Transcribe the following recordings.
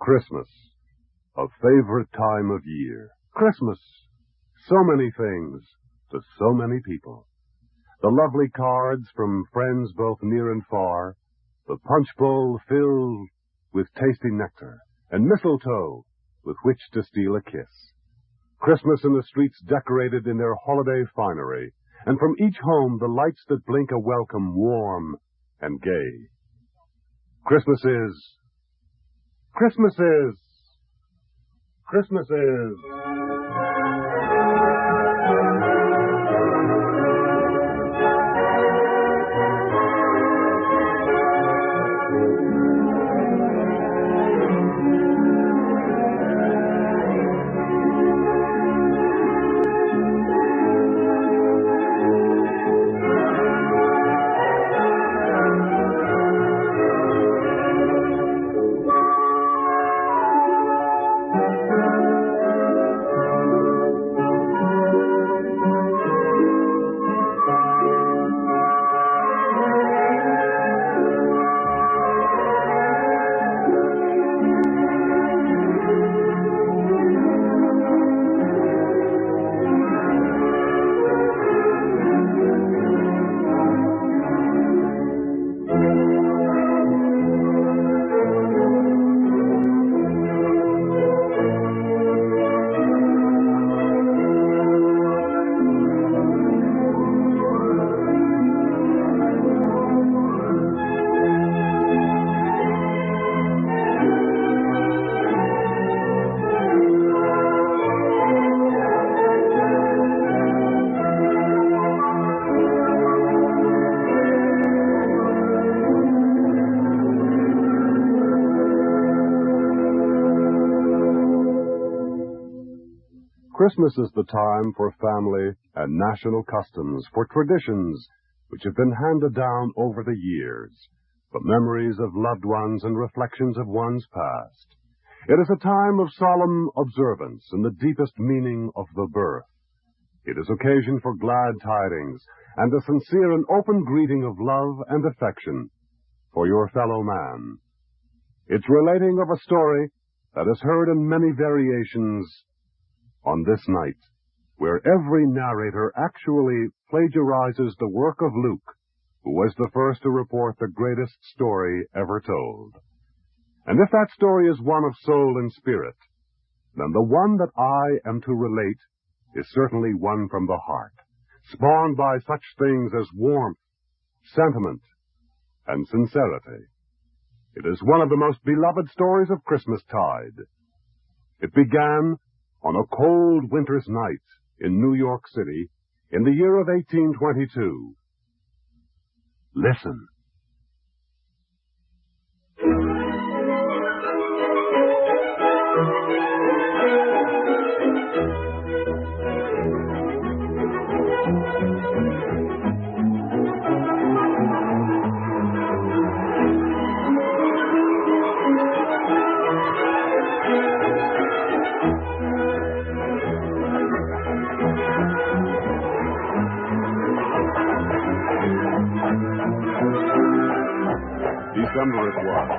Christmas, a favorite time of year. Christmas, so many things to so many people. The lovely cards from friends both near and far, the punch bowl filled with tasty nectar, and mistletoe with which to steal a kiss. Christmas in the streets decorated in their holiday finery, and from each home the lights that blink a welcome warm and gay. Christmas is... Christmas is the time for family and national customs, for traditions which have been handed down over the years, for memories of loved ones and reflections of one's past. It is a time of solemn observance in the deepest meaning of the birth. It is occasion for glad tidings and a sincere and open greeting of love and affection for your fellow man. It's relating of a story that is heard in many variations on this night, where every narrator actually plagiarizes the work of Luke, who was the first to report the greatest story ever told. And if that story is one of soul and spirit, then the one that I am to relate is certainly one from the heart, spawned by such things as warmth, sentiment, and sincerity. It is one of the most beloved stories of Christmastide. It began on a cold winter's night in New York City in the year of 1822. Listen. December it was,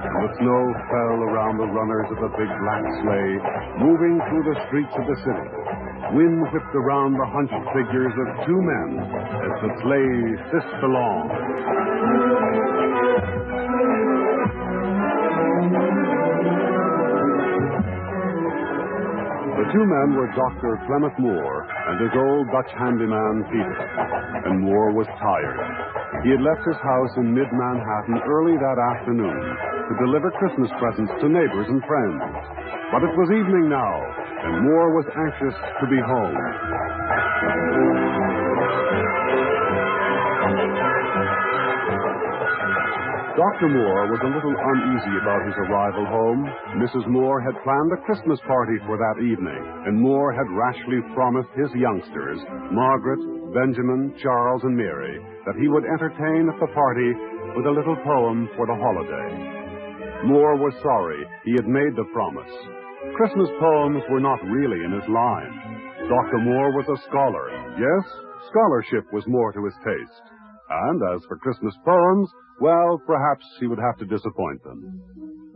and the snow fell around the runners of the big black sleigh, moving through the streets of the city. Wind whipped around the hunched figures of two men as the sleigh sissed along. The two men were Dr. Clement Moore and his old Dutch handyman, Peter, and Moore was tired. He had left his house in mid-Manhattan early that afternoon to deliver Christmas presents to neighbors and friends. But it was evening now, and Moore was anxious to be home. Dr. Moore was a little uneasy about his arrival home. Mrs. Moore had planned a Christmas party for that evening, and Moore had rashly promised his youngsters, Margaret, Benjamin, Charles, and Mary, that he would entertain at the party with a little poem for the holiday. Moore was sorry he had made the promise. Christmas poems were not really in his line. Dr. Moore was a scholar. Yes, scholarship was more to his taste. And as for Christmas poems, well, perhaps he would have to disappoint them.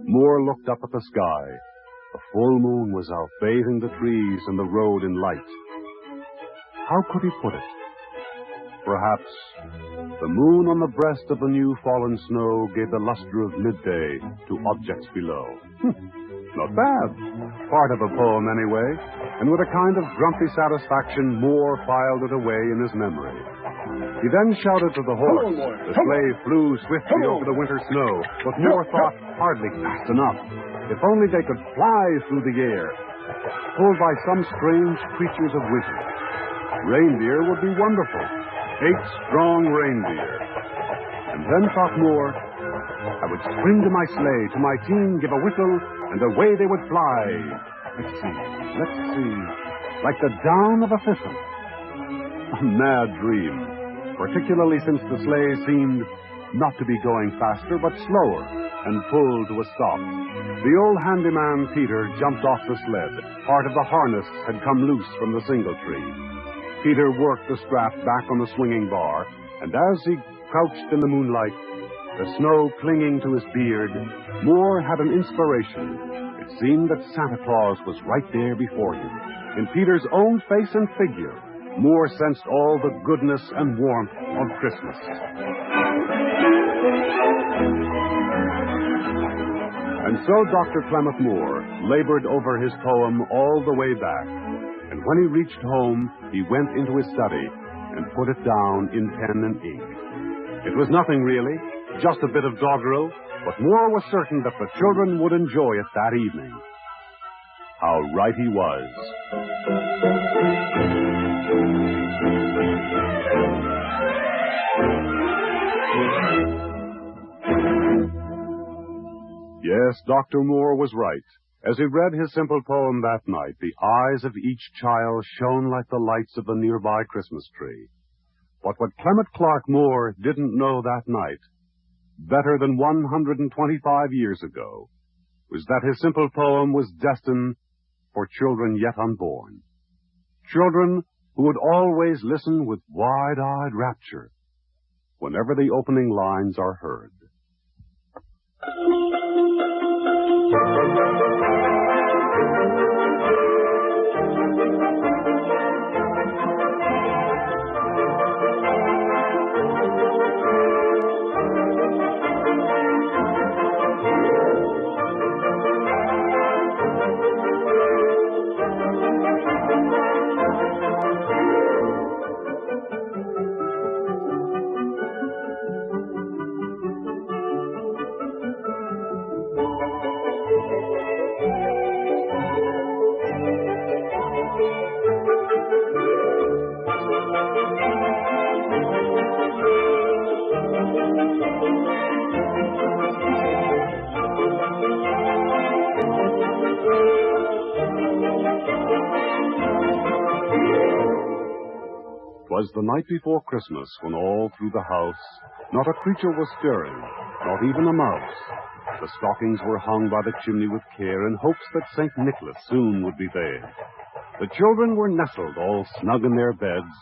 Moore looked up at the sky. The full moon was out, bathing the trees and the road in light. How could he put it? Perhaps the moon on the breast of the new fallen snow gave the luster of midday to objects below. Not bad. Part of a poem, anyway. And with a kind of grumpy satisfaction, Moore filed it away in his memory. He then shouted to the horse. The sleigh flew swiftly over the winter snow, but Moore thought hardly fast enough. If only they could fly through the air, pulled by some strange creatures of winter. Reindeer would be wonderful. 8 strong reindeer. And then, thought Moore, I would spring to my sleigh, to my team, give a whistle, and away they would fly. Let's see. Like the down of a thistle. A mad dream, particularly since the sleigh seemed not to be going faster, but slower, and pulled to a stop. The old handyman, Peter, jumped off the sled. Part of the harness had come loose from the singletree. Peter worked the strap back on the swinging bar, and as he crouched in the moonlight, the snow clinging to his beard, Moore had an inspiration. It seemed that Santa Claus was right there before him. In Peter's own face and figure, Moore sensed all the goodness and warmth of Christmas. And so Dr. Clement Moore labored over his poem all the way back. And when he reached home, he went into his study and put it down in pen and ink. It was nothing really, just a bit of doggerel, but Moore was certain that the children would enjoy it that evening. How right he was. Yes, Dr. Moore was right. As he read his simple poem that night, the eyes of each child shone like the lights of the nearby Christmas tree. But what Clement Clark Moore didn't know that night, better than 125 years ago, was that his simple poem was destined for children yet unborn. Children who would always listen with wide-eyed rapture whenever the opening lines are heard. Was the night before Christmas when all through the house not a creature was stirring, not even a mouse. The stockings were hung by the chimney with care in hopes that St. Nicholas soon would be there. The children were nestled all snug in their beds,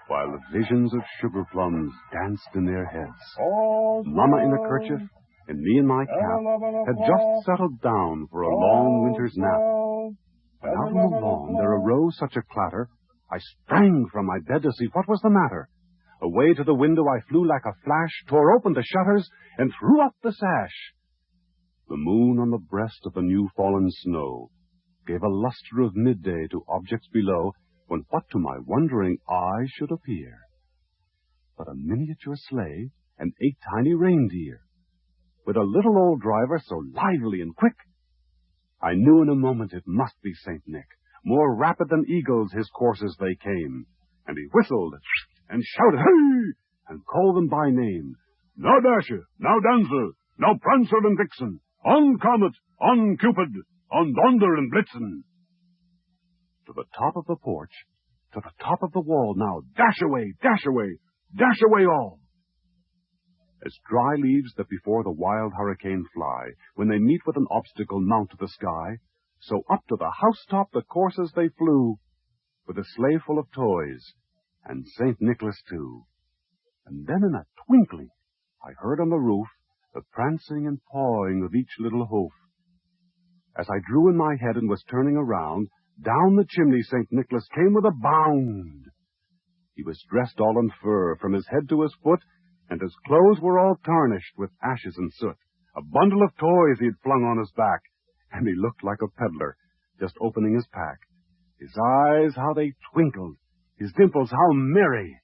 while the visions of sugar plums danced in their heads. Mama in a kerchief and me in my cap had just settled down for a long winter's nap. When out on the lawn there arose such a clatter, I sprang from my bed to see what was the matter. Away to the window I flew like a flash, tore open the shutters, and threw up the sash. The moon on the breast of the new fallen snow gave a luster of midday to objects below, when what to my wondering eye should appear but a miniature sleigh and 8 tiny reindeer, with a little old driver so lively and quick. I knew in a moment it must be St. Nick. More rapid than eagles his coursers they came, and he whistled and shouted, "Hey!" and called them by name. "Now Dasher, now Dancer, now Prancer and Vixen, on Comet, on Cupid, on Donder and Blitzen." To the top of the porch, to the top of the wall, now dash away, dash away, dash away all. As dry leaves that before the wild hurricane fly, when they meet with an obstacle mount to the sky, so up to the housetop the coursers they flew, with a sleigh full of toys, and St. Nicholas too. And then in a twinkling I heard on the roof the prancing and pawing of each little hoof, As I drew in my head and was turning around, down the chimney St. Nicholas came with a bound. He was dressed all in fur from his head to his foot, and his clothes were all tarnished with ashes and soot. A bundle of toys he had flung on his back, and he looked like a peddler, just opening his pack. His eyes, how they twinkled, his dimples, how merry.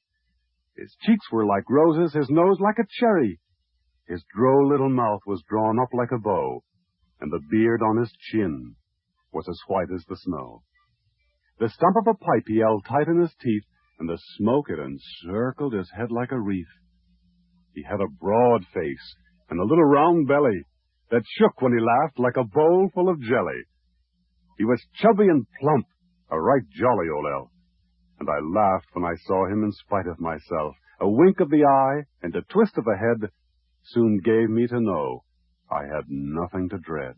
His cheeks were like roses, his nose like a cherry. His droll little mouth was drawn up like a bow, and the beard on his chin was as white as the snow. The stump of a pipe he held tight in his teeth, and the smoke it encircled his head like a wreath. He had a broad face and a little round belly that shook when he laughed like a bowl full of jelly. He was chubby and plump, a right jolly old elf, and I laughed when I saw him in spite of myself. A wink of the eye and a twist of the head soon gave me to know I had nothing to dread.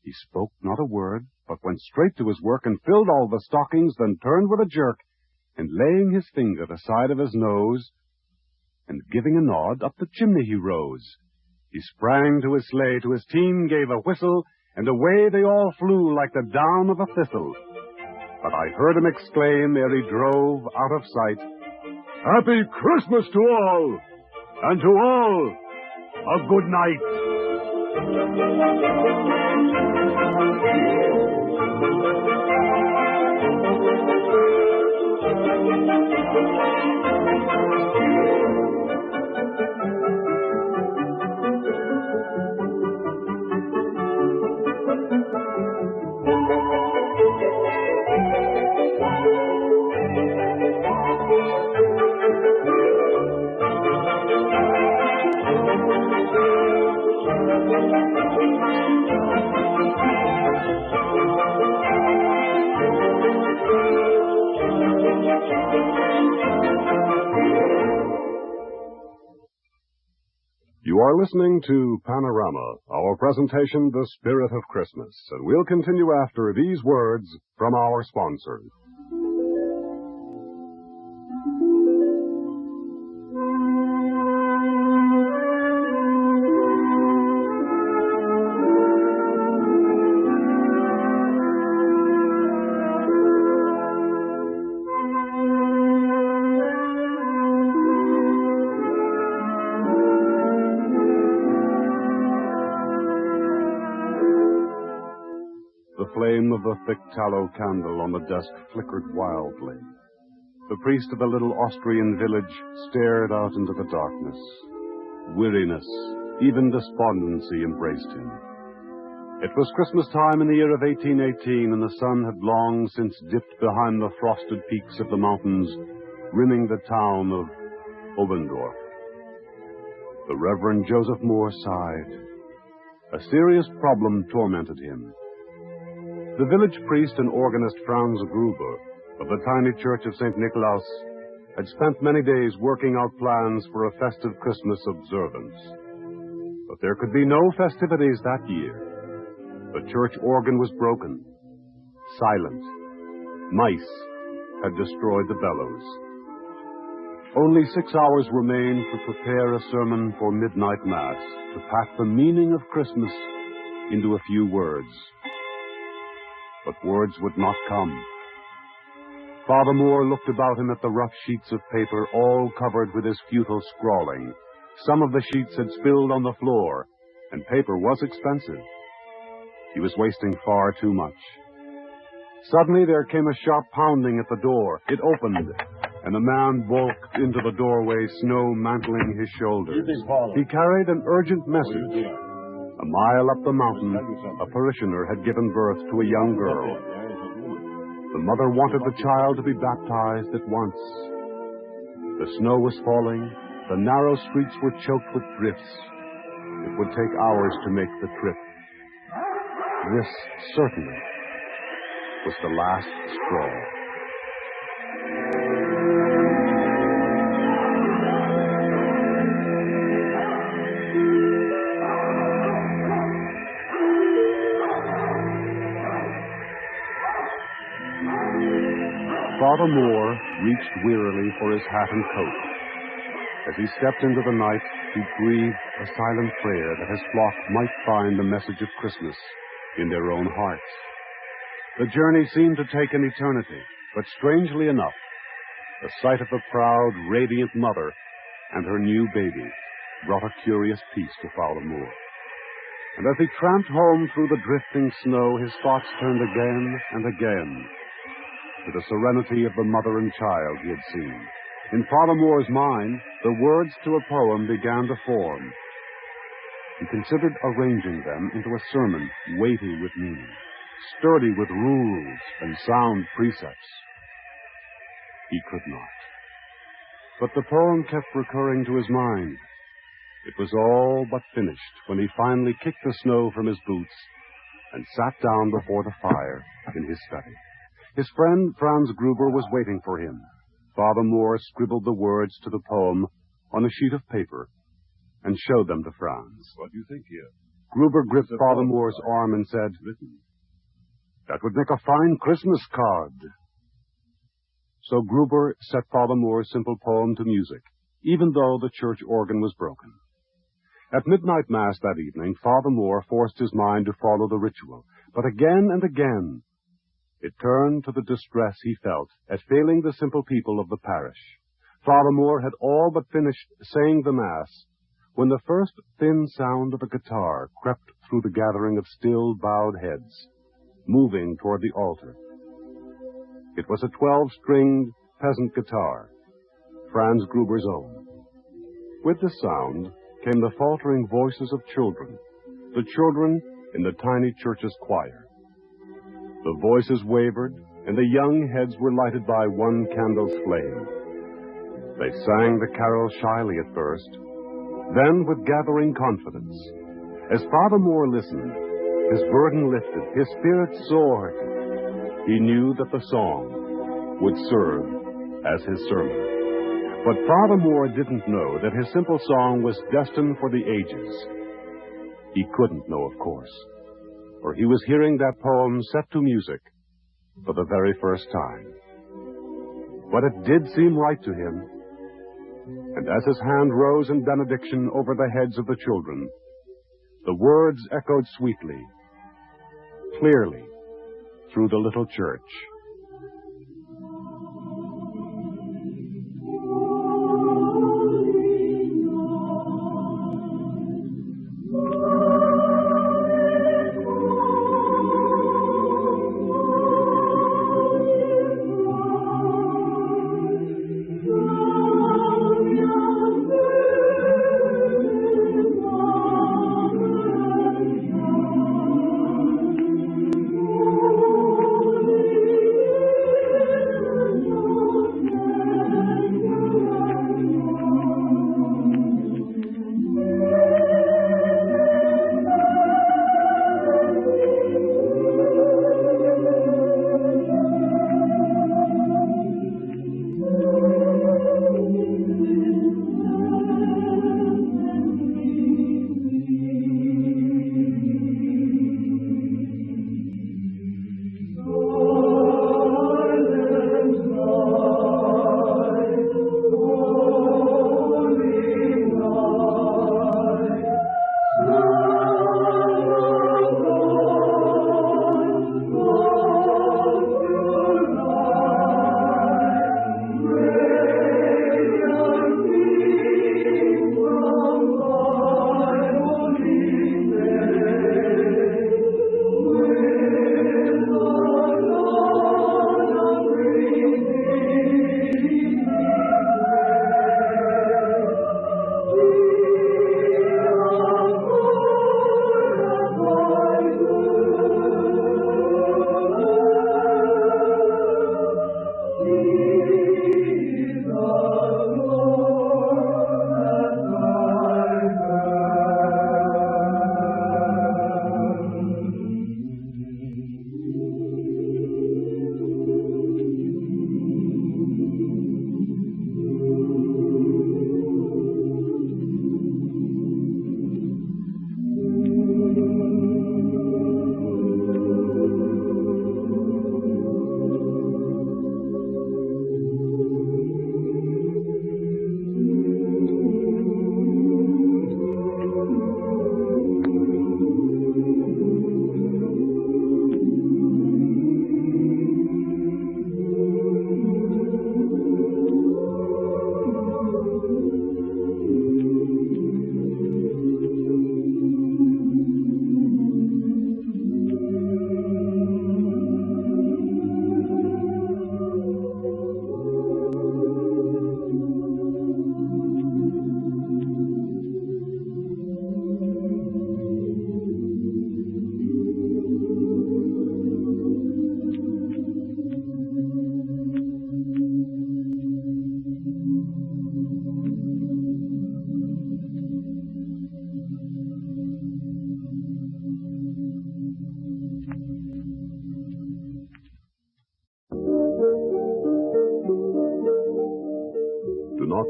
He spoke not a word, but went straight to his work and filled all the stockings, then turned with a jerk, and laying his finger the side of his nose, and giving a nod, up the chimney he rose. He sprang to his sleigh, to his team gave a whistle, and away they all flew like the down of a thistle. But I heard him exclaim ere he drove out of sight, "Happy Christmas to all, and to all a good night." You are listening to Panorama, our presentation, The Spirit of Christmas, and we'll continue after these words from our sponsors. The flame of the thick tallow candle on the desk flickered wildly. The priest of the little Austrian village stared out into the darkness. Weariness, even despondency, embraced him. It was Christmas time in the year of 1818, and the sun had long since dipped behind the frosted peaks of the mountains rimming the town of Obendorf. The Reverend Joseph Moore sighed. A serious problem tormented him. The village priest and organist Franz Gruber of the tiny church of St. Nicholas had spent many days working out plans for a festive Christmas observance. But there could be no festivities that year. The church organ was broken, silent. Mice had destroyed the bellows. Only 6 hours remained to prepare a sermon for midnight mass, to pack the meaning of Christmas into a few words. But words would not come. Father Moore looked about him at the rough sheets of paper, all covered with his futile scrawling. Some of the sheets had spilled on the floor, and paper was expensive. He was wasting far too much. Suddenly there came a sharp pounding at the door. It opened, and a man bulked into the doorway, snow mantling his shoulders. He carried an urgent message. A mile up the mountain, a parishioner had given birth to a young girl. The mother wanted the child to be baptized at once. The snow was falling. The narrow streets were choked with drifts. It would take hours to make the trip. This, certainly, was the last straw. Father Moore reached wearily for his hat and coat. As he stepped into the night, he breathed a silent prayer that his flock might find the message of Christmas in their own hearts. The journey seemed to take an eternity, but strangely enough, the sight of the proud, radiant mother and her new baby brought a curious peace to Father Moore. And as he tramped home through the drifting snow, his thoughts turned again and again to the serenity of the mother and child he had seen. In Father Moore's mind, the words to a poem began to form. He considered arranging them into a sermon weighty with meaning, sturdy with rules and sound precepts. He could not. But the poem kept recurring to his mind. It was all but finished when he finally kicked the snow from his boots and sat down before the fire in his study. His friend Franz Gruber was waiting for him. Father Moore scribbled the words to the poem on a sheet of paper and showed them to Franz. What do you think here? Gruber gripped Father Moore's arm and said, Listen. "That would make a fine Christmas card." So Gruber set Father Moore's simple poem to music, even though the church organ was broken. At midnight mass that evening, Father Moore forced his mind to follow the ritual, but again and again it turned to the distress he felt at failing the simple people of the parish. Father Moore had all but finished saying the mass when the first thin sound of a guitar crept through the gathering of still bowed heads, moving toward the altar. It was a 12-stringed peasant guitar, Franz Gruber's own. With the sound came the faltering voices of children, the children in the tiny church's choir. The voices wavered, and the young heads were lighted by one candle's flame. They sang the carol shyly at first, then with gathering confidence. As Father Moore listened, his burden lifted, his spirit soared. He knew that the song would serve as his sermon. But Father Moore didn't know that his simple song was destined for the ages. He couldn't know, of course, for he was hearing that poem set to music for the very first time. But it did seem right to him, and as his hand rose in benediction over the heads of the children, the words echoed sweetly, clearly, through the little church.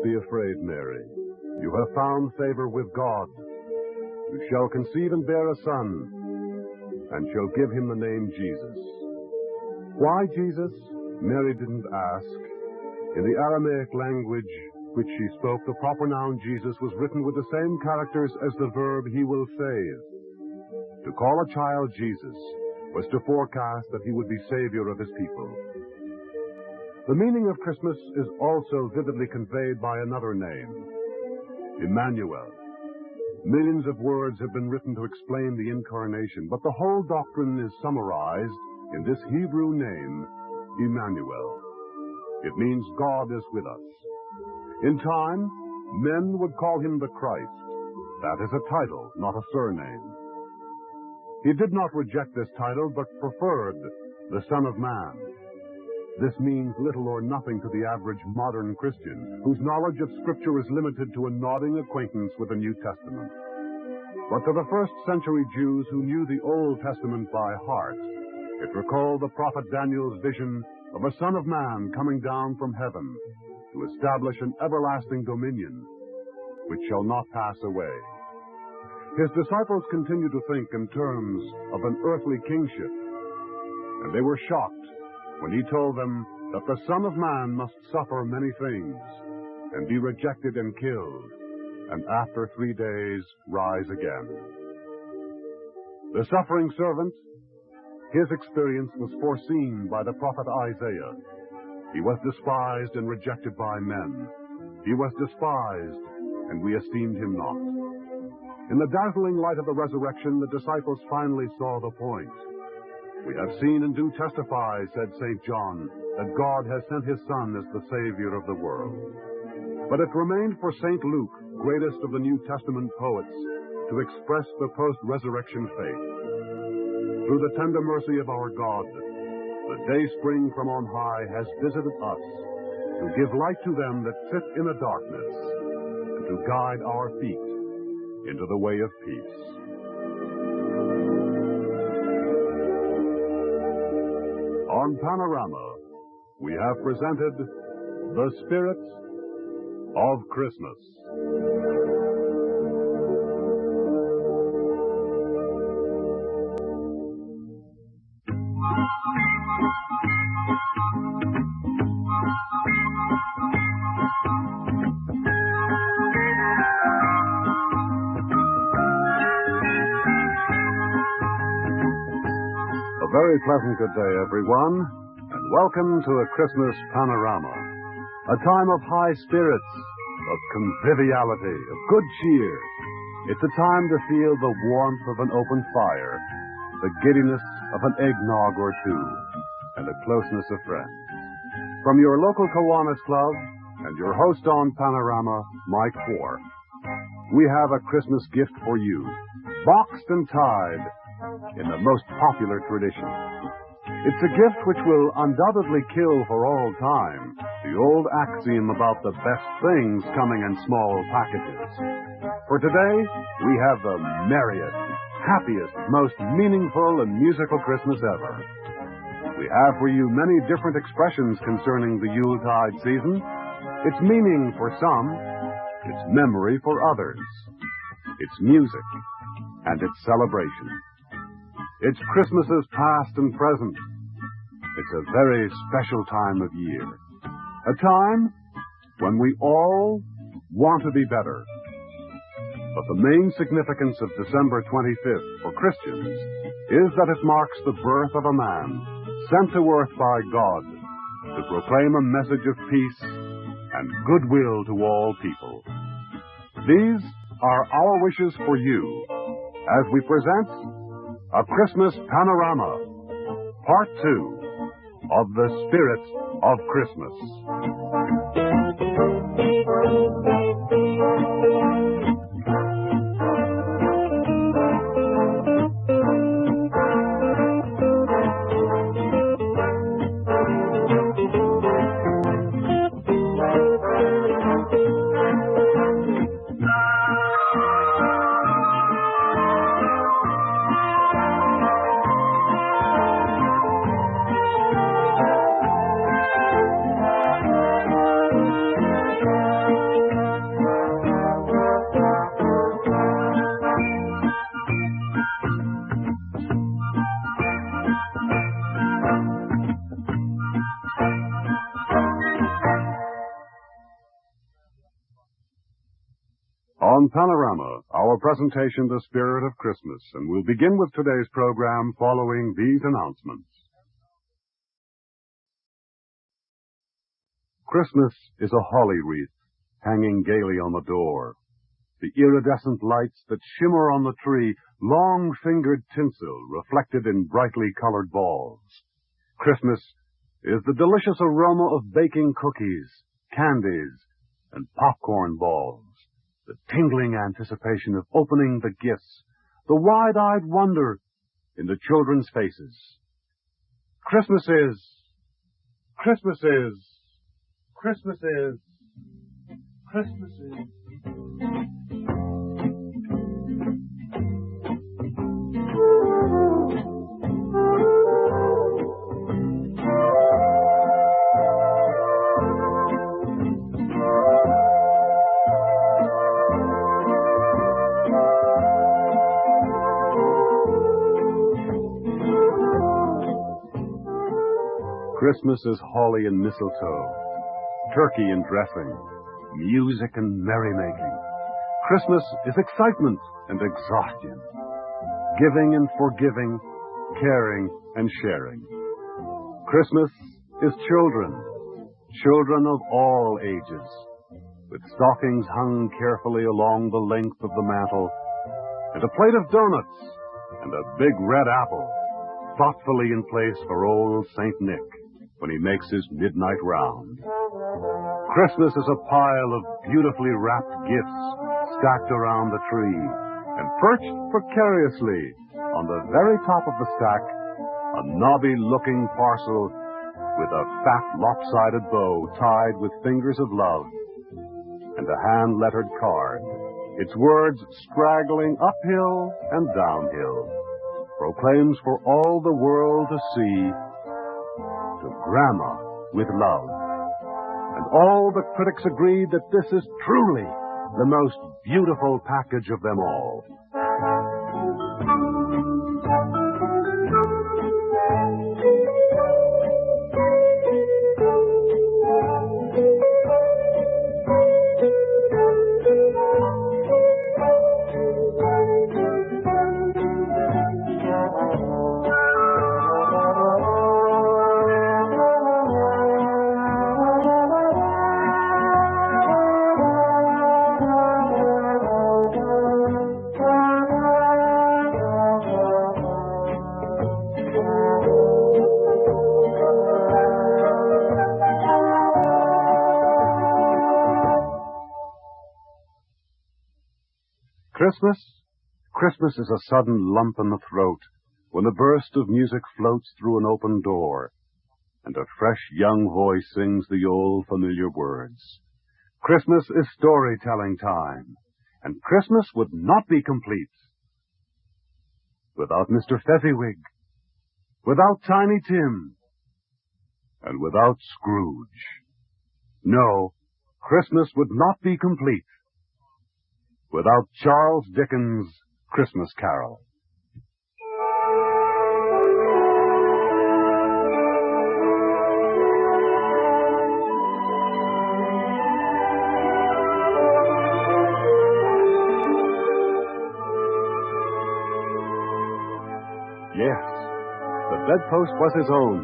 be afraid, Mary. You have found favor with God. You shall conceive and bear a son, and shall give him the name Jesus. Why Jesus? Mary didn't ask. In the Aramaic language which she spoke, the proper noun Jesus was written with the same characters as the verb he will save. To call a child Jesus was to forecast that he would be Savior of his people. The meaning of Christmas is also vividly conveyed by another name, Emmanuel. Millions of words have been written to explain the incarnation, but the whole doctrine is summarized in this Hebrew name, Emmanuel. It means God is with us. In time, men would call him the Christ. That is a title, not a surname. He did not reject this title, but preferred the Son of Man. This means little or nothing to the average modern Christian, whose knowledge of Scripture is limited to a nodding acquaintance with the New Testament. But to the first century Jews who knew the Old Testament by heart, it recalled the prophet Daniel's vision of a Son of Man coming down from heaven to establish an everlasting dominion which shall not pass away. His disciples continued to think in terms of an earthly kingship, and they were shocked when he told them that the Son of Man must suffer many things and be rejected and killed, and after 3 days rise again. The suffering servant, his experience was foreseen by the prophet Isaiah. He was despised and rejected by men. He was despised, and we esteemed him not. In the dazzling light of the resurrection, the disciples finally saw the point. We have seen and do testify, said St. John, that God has sent his Son as the Savior of the world. But it remained for St. Luke, greatest of the New Testament poets, to express the post-resurrection faith. Through the tender mercy of our God, the dayspring from on high has visited us to give light to them that sit in the darkness and to guide our feet into the way of peace. On Panorama, we have presented The Spirit of Christmas. A very pleasant good day, everyone, and welcome to a Christmas Panorama, a time of high spirits, of conviviality, of good cheer. It's a time to feel the warmth of an open fire, the giddiness of an eggnog or two, and the closeness of friends. From your local Kiwanis Club and your host on Panorama, Mike Four, we have a Christmas gift for you, boxed and tied in the most popular tradition. It's a gift which will undoubtedly kill for all time the old axiom about the best things coming in small packages. For today, we have the merriest, happiest, most meaningful and musical Christmas ever. We have for you many different expressions concerning the Yuletide season. Its meaning for some, its memory for others, its music, and its celebration. It's Christmases past and present. It's a very special time of year. A time when we all want to be better. But the main significance of December 25th for Christians is that it marks the birth of a man sent to earth by God to proclaim a message of peace and goodwill to all people. These are our wishes for you as we present A Christmas Panorama, Part 2 of The Spirit of Christmas. On Panorama, our presentation, The Spirit of Christmas, and we'll begin with today's program following these announcements. Christmas is a holly wreath hanging gaily on the door. The iridescent lights that shimmer on the tree, long-fingered tinsel reflected in brightly colored balls. Christmas is the delicious aroma of baking cookies, candies, and popcorn balls, the tingling anticipation of opening the gifts, the wide-eyed wonder in the children's faces. Christmas is... Christmas is holly and mistletoe, turkey and dressing, music and merrymaking. Christmas is excitement and exhaustion, giving and forgiving, caring and sharing. Christmas is children of all ages, with stockings hung carefully along the length of the mantel, and a plate of donuts and a big red apple thoughtfully in place for old St. Nick when he makes his midnight round. Christmas is a pile of beautifully wrapped gifts stacked around the tree, and perched precariously on the very top of the stack, a knobby-looking parcel with a fat lopsided bow tied with fingers of love, and a hand-lettered card, its words straggling uphill and downhill, proclaims for all the world to see, to Grandma with love. And all the critics agreed that this is truly the most beautiful package of them all. Christmas is a sudden lump in the throat when a burst of music floats through an open door, and a fresh young voice sings the old familiar words. Christmas is storytelling time, and Christmas would not be complete without Mr. Fezziwig, without Tiny Tim, and without Scrooge. No, Christmas would not be complete without Charles Dickens' Christmas Carol. Yes, the bedpost was his own,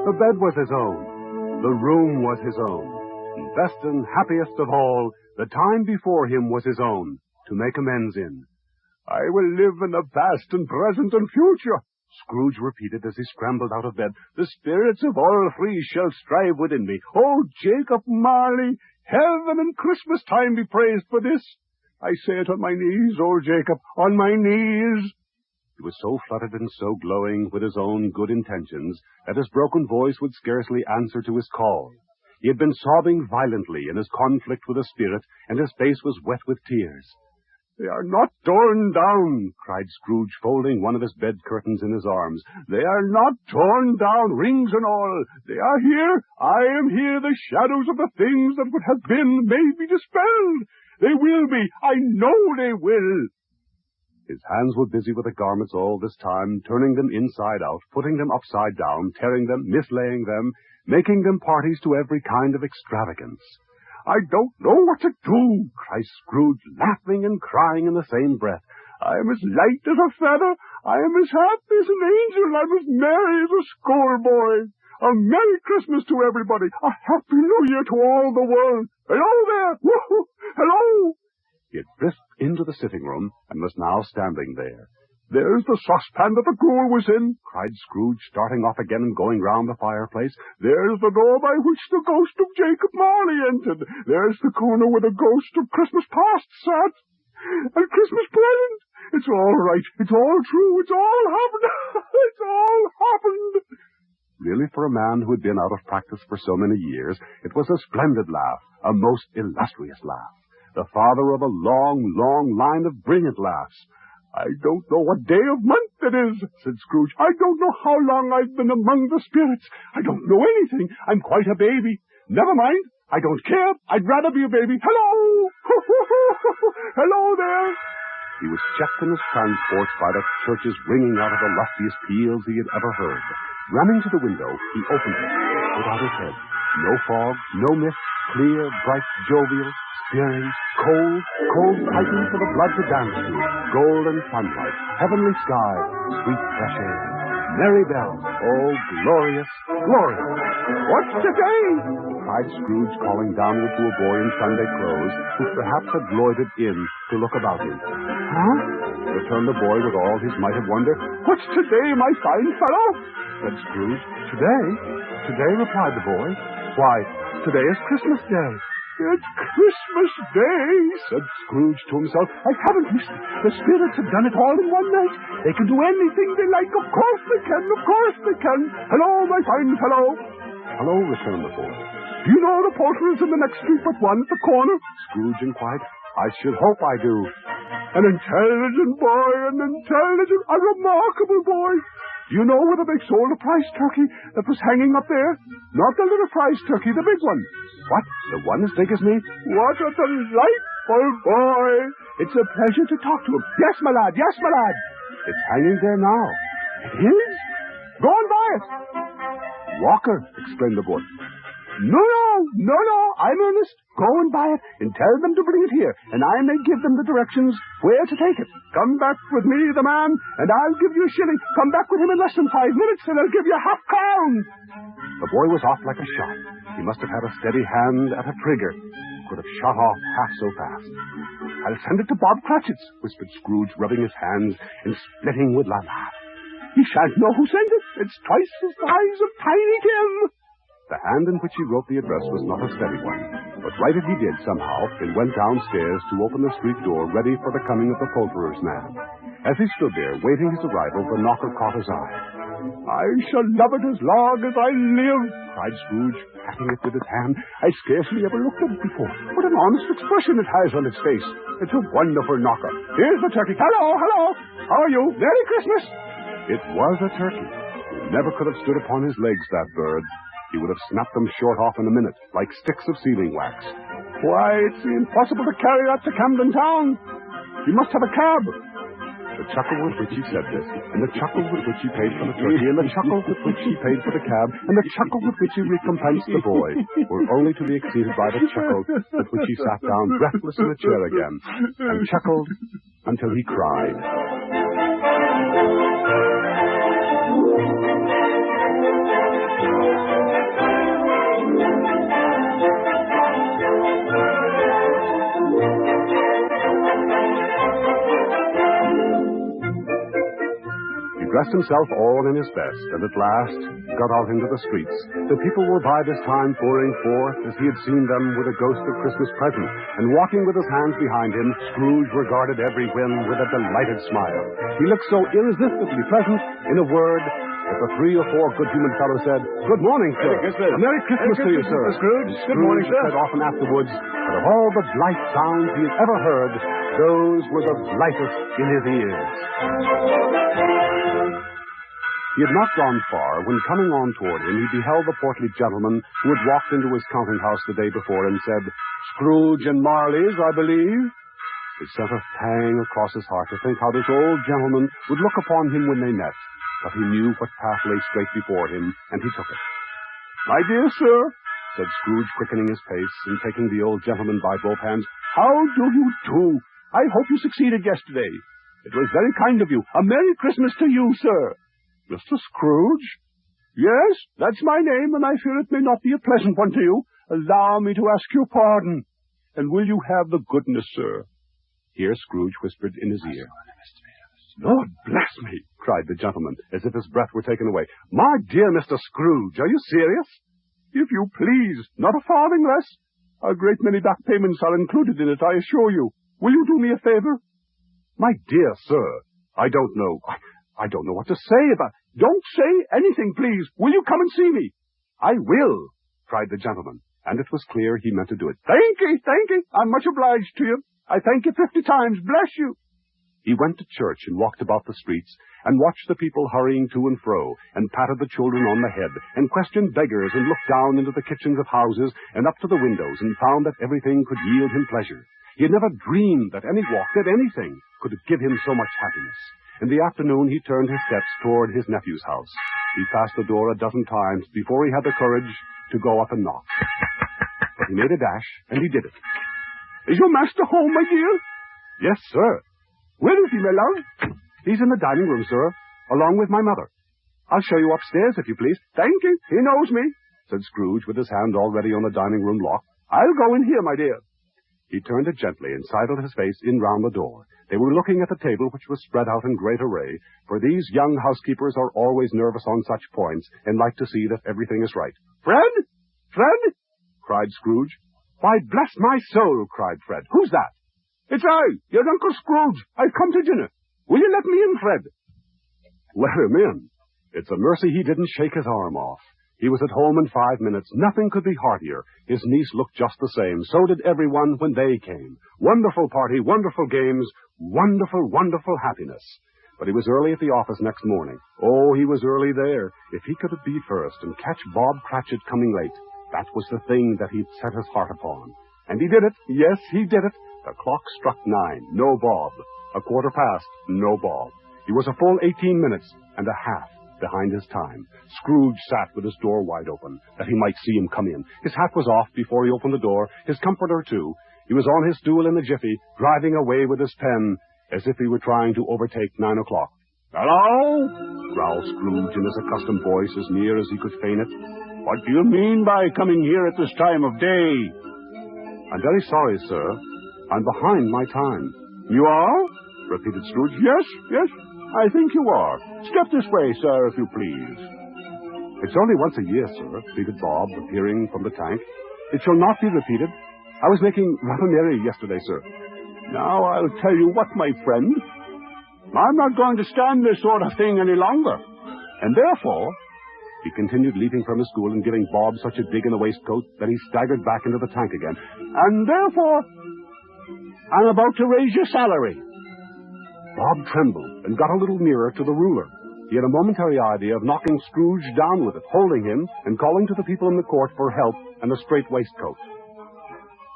the bed was his own, the room was his own, and best and happiest of all, the time before him was his own, to make amends in. "I will live in the past and present and future," Scrooge repeated as he scrambled out of bed. "The spirits of all three shall strive within me. Oh, Jacob Marley, heaven and Christmas time be praised for this. I say it on my knees, old Jacob, on my knees." He was so fluttered and so glowing with his own good intentions that his broken voice would scarcely answer to his call. He had been sobbing violently in his conflict with the spirit, and his face was wet with tears. "They are not torn down," cried Scrooge, folding one of his bed curtains in his arms. "They are not torn down, rings and all. They are here. I am here. The shadows of the things that would have been may be dispelled. They will be. I know they will." His hands were busy with the garments all this time, turning them inside out, putting them upside down, tearing them, mislaying them, making them parties to every kind of extravagance. I don't know what to do, cries Scrooge, laughing and crying in the same breath. I am as light as a feather. I am as happy as an angel. I'm as merry as a schoolboy. A Merry Christmas to everybody. A Happy New Year to all the world. Hello there. Woo-hoo. Hello. He had frisked into the sitting room and was now standing there. There's the saucepan that the gruel was in, cried Scrooge, starting off again and going round the fireplace. There's the door by which the ghost of Jacob Marley entered. There's the corner where the ghost of Christmas past sat. And Christmas present. It's all right. It's all true. It's all happened. It's all happened. Really, for a man who had been out of practice for so many years, it was a splendid laugh, a most illustrious laugh. The father of a long, long line of brilliant laughs. I don't know what day of month it is, said Scrooge. I don't know how long I've been among the spirits. I don't know anything. I'm quite a baby. Never mind. I don't care. I'd rather be a baby. Hello! Hello there! He was checked in his transports by the churches ringing out of the lustiest peals he had ever heard. Running to the window, he opened it, put out his head. No fog, no mist, clear, bright, jovial, steering, cold, piping for the blood to dance to, golden sunlight, heavenly sky, sweet fresh air, merry bells, oh, glorious, glorious. What's today? Cried Scrooge, calling downward to a boy in Sunday clothes, who perhaps had loitered in to look about him. Huh? Returned the boy with all his might of wonder. What's today, my fine fellow? Said Scrooge. Today? Today, replied the boy. Why, today is Christmas Day. It's Christmas Day, said Scrooge to himself. I haven't missed it. The spirits have done it all in one night. They can do anything they like. Of course they can. Of course they can. Hello, my fine fellow. Hello, returned the boy. Do you know the porter is in the next street but one at the corner? Scrooge inquired. I should hope I do. An intelligent boy, a remarkable boy. Do you know whether they sold a prize turkey that was hanging up there? Not the little prize turkey, the big one. What? The one as big as me? What a delightful boy. It's a pleasure to talk to him. Yes, my lad. Yes, my lad. It's hanging there now. It is? Go and buy it. Walker, exclaimed the boy. No, I'm earnest. Go and buy it and tell them to bring it here, and I may give them the directions where to take it. Come back with me, the man, and I'll give you a shilling. Come back with him in less than 5 minutes, and I'll give you half-crown. The boy was off like a shot. He must have had a steady hand at a trigger. Could have shot off half so fast. I'll send it to Bob Cratchit's, whispered Scrooge, rubbing his hands and splitting with laughter. He shan't know who sent it. It's twice the size of Tiny Tim. The hand in which he wrote the address was not a steady one, but write it he did somehow, and went downstairs to open the street door ready for the coming of the poulterer's man. As he stood there, waiting his arrival, the knocker caught his eye. I shall love it as long as I live, cried Scrooge, patting it with his hand. I scarcely ever looked at it before. What an honest expression it has on its face. It's a wonderful knocker. Here's the turkey. Hello. How are you? Merry Christmas. It was a turkey. He never could have stood upon his legs, that bird. He would have snapped them short off in a minute, like sticks of sealing wax. Why, it's impossible to carry that to Camden Town. You must have a cab. The chuckle with which he said this, and the chuckle with which he paid for the turkey, and the chuckle with which he paid for the cab, and the chuckle with which he recompensed the boy, were only to be exceeded by the chuckle with which he sat down breathless in the chair again, and chuckled until he cried. Dressed himself all in his best, and at last got out into the streets. The people were by this time pouring forth as he had seen them with a ghost of Christmas present, and walking with his hands behind him, Scrooge regarded every whim with a delighted smile. He looked so irresistibly pleasant, in a word, that the 3 or 4 good human fellows said, Good morning, sir. Merry Christmas to you, sir. Scrooge. Good morning, sir. Said often afterwards that of all the blithe sounds he had ever heard, those were the blithest in his ears. He had not gone far when, coming on toward him, he beheld the portly gentleman who had walked into his counting-house the day before and said, Scrooge and Marley's, I believe. It sent a pang across his heart to think how this old gentleman would look upon him when they met, but he knew what path lay straight before him, and he took it. My dear sir, said Scrooge, quickening his pace and taking the old gentleman by both hands. "How do you do? I hope you succeeded yesterday. It was very kind of you. A Merry Christmas to you, sir." "Mr. Scrooge?" "Yes, that's my name, and I fear it may not be a pleasant one to you. Allow me to ask your pardon. And will you have the goodness, sir?" Here Scrooge whispered in his ear. "Lord bless me," cried the gentleman, as if his breath were taken away. "My dear Mr. Scrooge, are you serious?" "If you please, not a farthing less. A great many back payments are included in it, I assure you. Will you do me a favor?" "My dear sir, I don't know what to say about—" "Don't say anything, please. Will you come and see me?" "I will," cried the gentleman, and it was clear he meant to do it. Thank you. I'm much obliged to you. I thank you 50 times. Bless you." He went to church and walked about the streets, and watched the people hurrying to and fro, and patted the children on the head, and questioned beggars, and looked down into the kitchens of houses, and up to the windows, and found that everything could yield him pleasure. He had never dreamed that any walk, that anything, could give him so much happiness. In the afternoon he turned his steps toward his nephew's house. He passed the door a dozen times before he had the courage to go up and knock. But he made a dash, and he did it. "Is your master home, my dear?" "Yes, sir." "Where is he, my love?" "He's in the dining room, sir, along with my mother. I'll show you upstairs, if you please." "Thank you. He knows me," said Scrooge, with his hand already on the dining room lock. "I'll go in here, my dear." He turned it gently and sidled his face in round the door. They were looking at the table, which was spread out in great array, for these young housekeepers are always nervous on such points, and like to see that everything is right. "Fred? Fred?" cried Scrooge. "Why, bless my soul," cried Fred. "Who's that?" "It's I, your Uncle Scrooge. I've come to dinner. Will you let me in, Fred?" Let him in. It's a mercy he didn't shake his arm off. He was at home in 5 minutes. Nothing could be heartier. His niece looked just the same. So did everyone when they came. Wonderful party, wonderful games, wonderful, wonderful happiness. But he was early at the office next morning. Oh, he was early there. If he could be first and catch Bob Cratchit coming late, that was the thing that he'd set his heart upon. And he did it. Yes, he did it. The clock struck 9. No Bob. 1:15. No Bob. He was a full 18 minutes and a half behind his time. Scrooge sat with his door wide open, that he might see him come in. His hat was off before he opened the door, his comforter too. He was on his stool in a jiffy, driving away with his pen, as if he were trying to overtake 9 o'clock. "Hello?" growled Scrooge in his accustomed voice, as near as he could feign it. "What do you mean by coming here at this time of day?" "I'm very sorry, sir. I'm behind my time." "You are?" repeated Scrooge. Yes, I think you are. Step this way, sir, if you please." "It's only once a year, sir," pleaded Bob, appearing from the tank. "It shall not be repeated. I was making rather merry yesterday, sir." "Now, I'll tell you what, my friend. I'm not going to stand this sort of thing any longer. And therefore," he continued, leaping from his stool and giving Bob such a dig in the waistcoat that he staggered back into the tank again, "and therefore, I'm about to raise your salary." Bob trembled and got a little nearer to the ruler. He had a momentary idea of knocking Scrooge down with it, holding him, and calling to the people in the court for help and a straight waistcoat.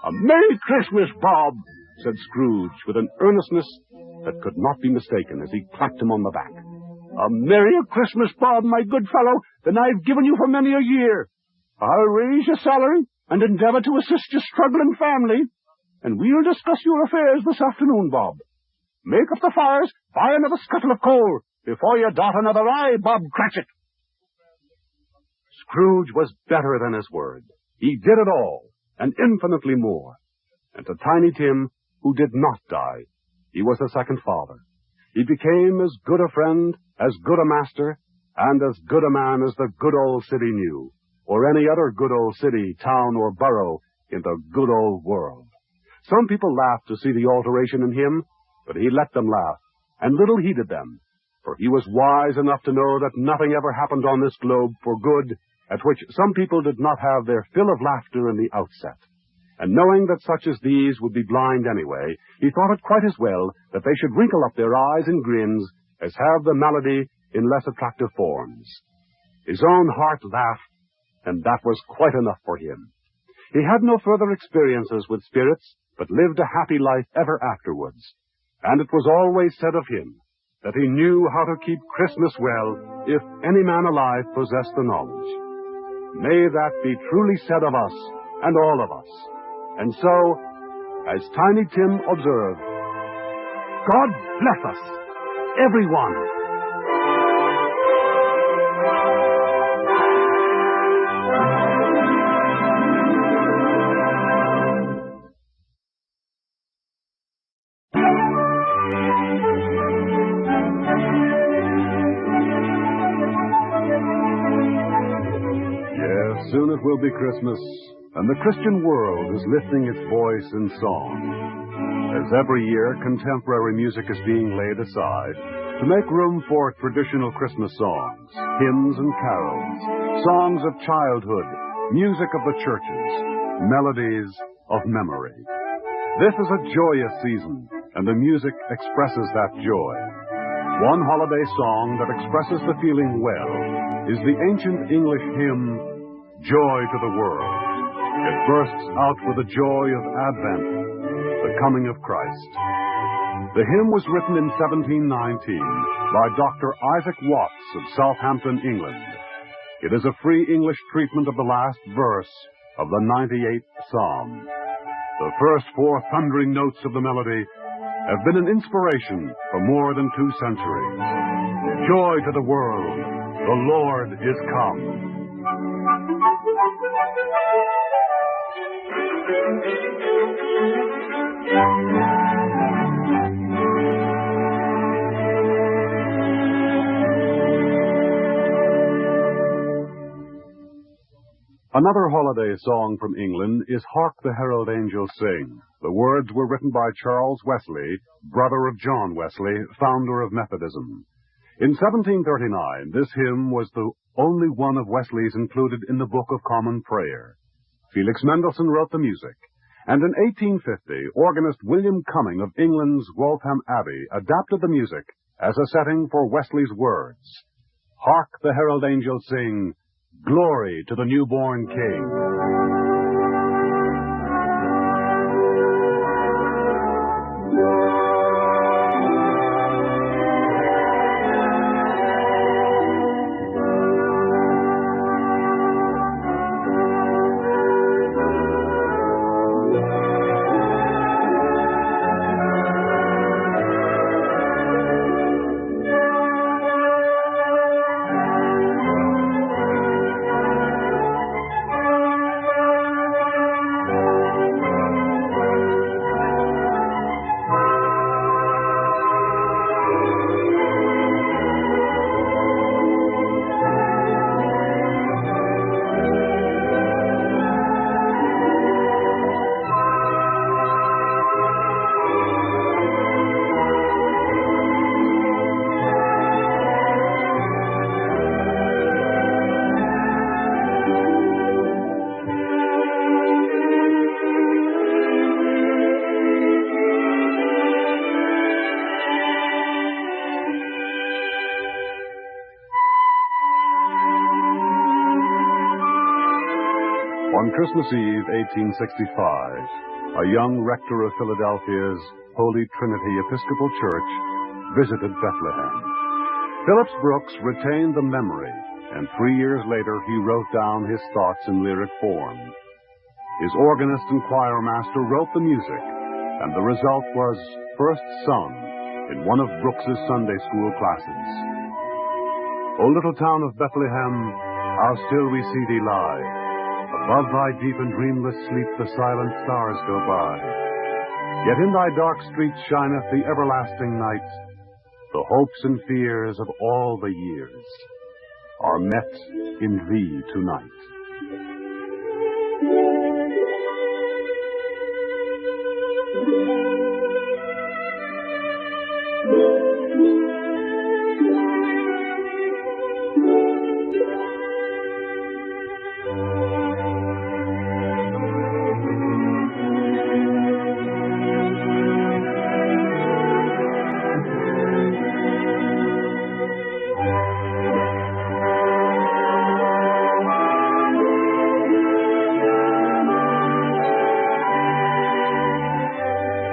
"A Merry Christmas, Bob," said Scrooge, with an earnestness that could not be mistaken, as he clapped him on the back. "A merrier Christmas, Bob, my good fellow, than I've given you for many a year. I'll raise your salary and endeavor to assist your struggling family, and we'll discuss your affairs this afternoon, Bob. Make up the fires, buy another scuttle of coal, before you dot another I, Bob Cratchit." Scrooge was better than his word. He did it all, and infinitely more. And to Tiny Tim, who did not die, he was a second father. He became as good a friend, as good a master, and as good a man as the good old city knew, or any other good old city, town, or borough in the good old world. Some people laughed to see the alteration in him, but he let them laugh, and little heeded them, for he was wise enough to know that nothing ever happened on this globe for good, at which some people did not have their fill of laughter in the outset. And knowing that such as these would be blind anyway, he thought it quite as well that they should wrinkle up their eyes in grins as have the malady in less attractive forms. His own heart laughed, and that was quite enough for him. He had no further experiences with spirits, but lived a happy life ever afterwards. And it was always said of him that he knew how to keep Christmas well, if any man alive possessed the knowledge. May that be truly said of us and all of us. And so, as Tiny Tim observed, God bless us, everyone. Soon it will be Christmas, and the Christian world is lifting its voice in song. As every year, contemporary music is being laid aside to make room for traditional Christmas songs, hymns and carols, songs of childhood, music of the churches, melodies of memory. This is a joyous season, and the music expresses that joy. One holiday song that expresses the feeling well is the ancient English hymn, Joy to the World. It bursts out with the joy of Advent, the coming of Christ. The hymn was written in 1719 by Dr. Isaac Watts of Southampton, England. It is a free English treatment of the last verse of the 98th Psalm. The first four thundering notes of the melody have been an inspiration for more than 2 centuries. Joy to the world, the Lord is come. Another holiday song from England is Hark the Herald Angels Sing. The words were written by Charles Wesley, brother of John Wesley, founder of Methodism. In 1739, this hymn was the only one of Wesley's included in the Book of Common Prayer. Felix Mendelssohn wrote the music, and in 1850, organist William Cumming of England's Waltham Abbey adapted the music as a setting for Wesley's words. Hark the herald angels sing, Glory to the newborn King. On Christmas Eve, 1865, a young rector of Philadelphia's Holy Trinity Episcopal Church visited Bethlehem. Phillips Brooks retained the memory, and 3 years later he wrote down his thoughts in lyric form. His organist and choir master wrote the music, and the result was first sung in one of Brooks's Sunday school classes. O little town of Bethlehem, how still we see thee lie. Above thy deep and dreamless sleep the silent stars go by. Yet in thy dark streets shineth the everlasting night. The hopes and fears of all the years are met in thee tonight.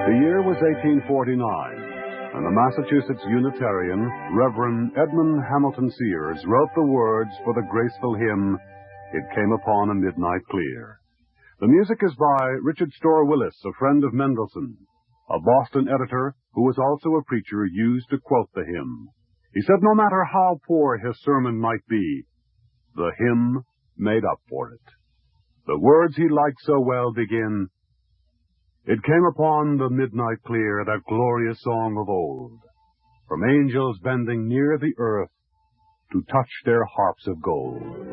The year was 1849, and the Massachusetts Unitarian, Reverend Edmund Hamilton Sears, wrote the words for the graceful hymn, It Came Upon a Midnight Clear. The music is by Richard Storr Willis, a friend of Mendelssohn. A Boston editor, who was also a preacher, used to quote the hymn. He said no matter how poor his sermon might be, the hymn made up for it. The words he liked so well begin, "It came upon the midnight clear, that glorious song of old, from angels bending near the earth to touch their harps of gold."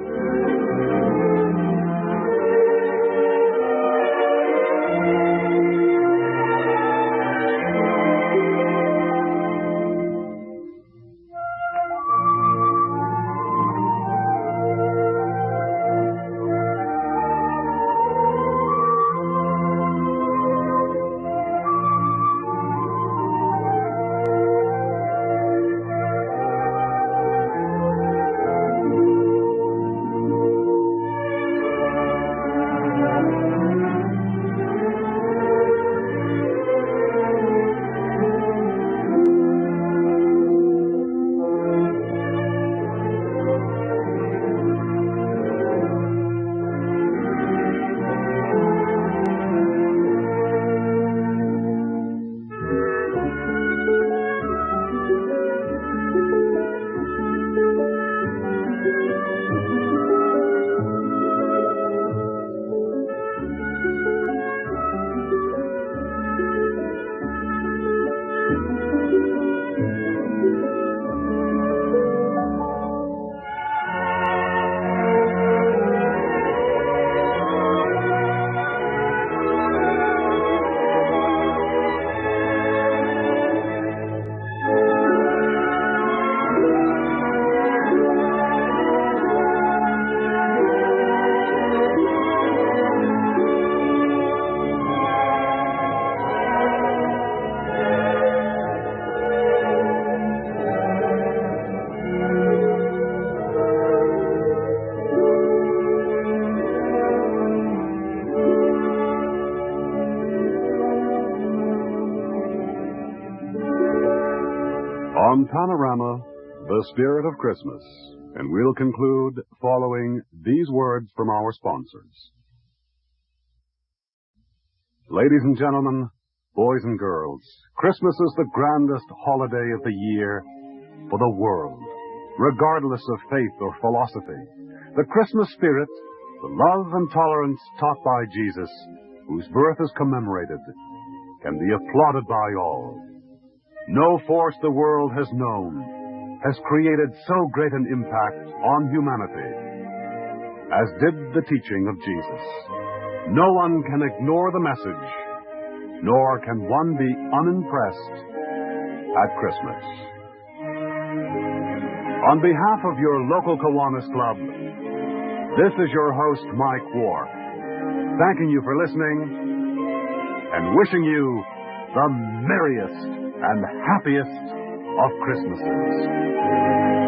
On Panorama, the spirit of Christmas, and we'll conclude following these words from our sponsors. Ladies and gentlemen, boys and girls, Christmas is the grandest holiday of the year for the world, regardless of faith or philosophy. The Christmas spirit, the love and tolerance taught by Jesus, whose birth is commemorated, can be applauded by all. No force the world has known has created so great an impact on humanity as did the teaching of Jesus. No one can ignore the message, nor can one be unimpressed at Christmas. On behalf of your local Kiwanis Club, this is your host, Mike Wark, thanking you for listening and wishing you the merriest and happiest of Christmases.